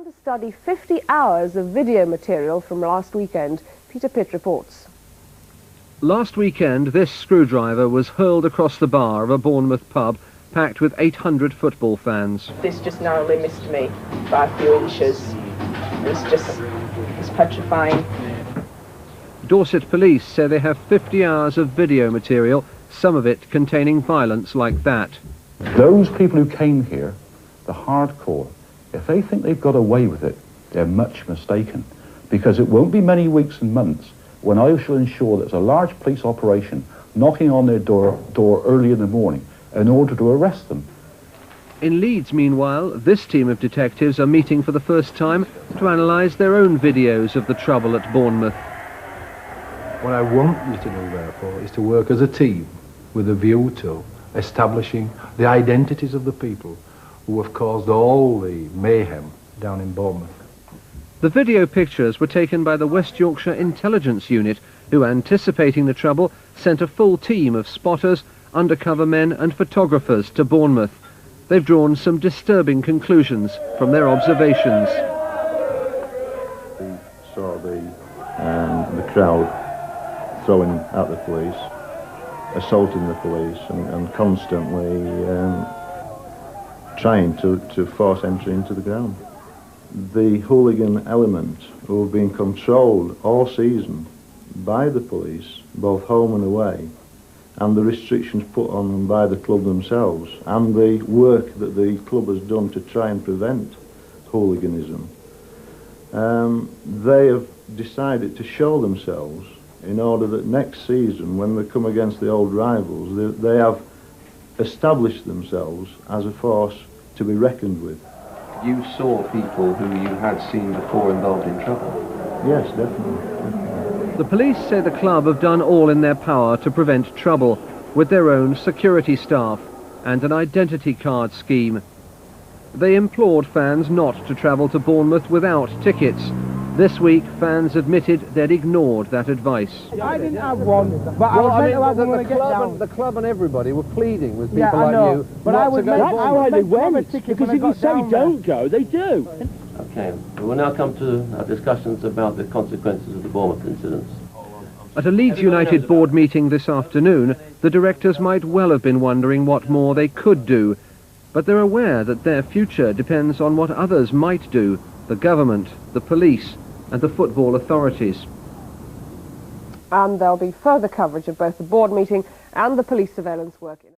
To study 50 hours of video material from last weekend. Peter Pitt reports. Last weekend, this screwdriver was hurled across the bar of a Bournemouth pub packed with 800 football fans. This just narrowly missed me by a few inches. It's petrifying. Dorset police say they have 50 hours of video material, some of it containing violence like that. Those people who came here, the hardcore, if they think they've got away with it, they're much mistaken, because it won't be many weeks and months when I shall ensure there's a large police operation knocking on their door early in the morning in order to arrest them. In Leeds, meanwhile, this team of detectives are meeting for the first time to analyse their own videos of the trouble at Bournemouth. What I want you to do, therefore, is to work as a team with a view to establishing the identities of the people who have caused all the mayhem down in Bournemouth. The video pictures were taken by the West Yorkshire Intelligence Unit, who, anticipating the trouble, sent a full team of spotters, undercover men and photographers to Bournemouth. They've drawn some disturbing conclusions from their observations. We saw the crowd throwing at the police, assaulting the police and constantly trying to force entry into the ground. The hooligan element who have been controlled all season by the police, both home and away, and the restrictions put on them by the club themselves, and the work that the club has done to try and prevent hooliganism, they have decided to show themselves in order that next season, when they come against the old rivals, they have established themselves as a force to be reckoned with. You saw people who you had seen before involved in trouble? Yes, definitely. The police say the club have done all in their power to prevent trouble, with their own security staff and an identity card scheme. They implored fans not to travel to Bournemouth without tickets. This week, fans admitted they'd ignored that advice. I didn't have one, but I was meant to have one when I get down. The club and everybody were pleading with people I know, like you but not I was to go to Bournemouth. that's how they went, because if you say don't go, they do. Okay, we will now come to our discussions about the consequences of the Bournemouth incidents. At a Leeds United board meeting this afternoon, the directors might well have been wondering what more they could do, but they're aware that their future depends on what others might do, the government, the police and the football authorities. And there'll be further coverage of both the board meeting and the police surveillance work.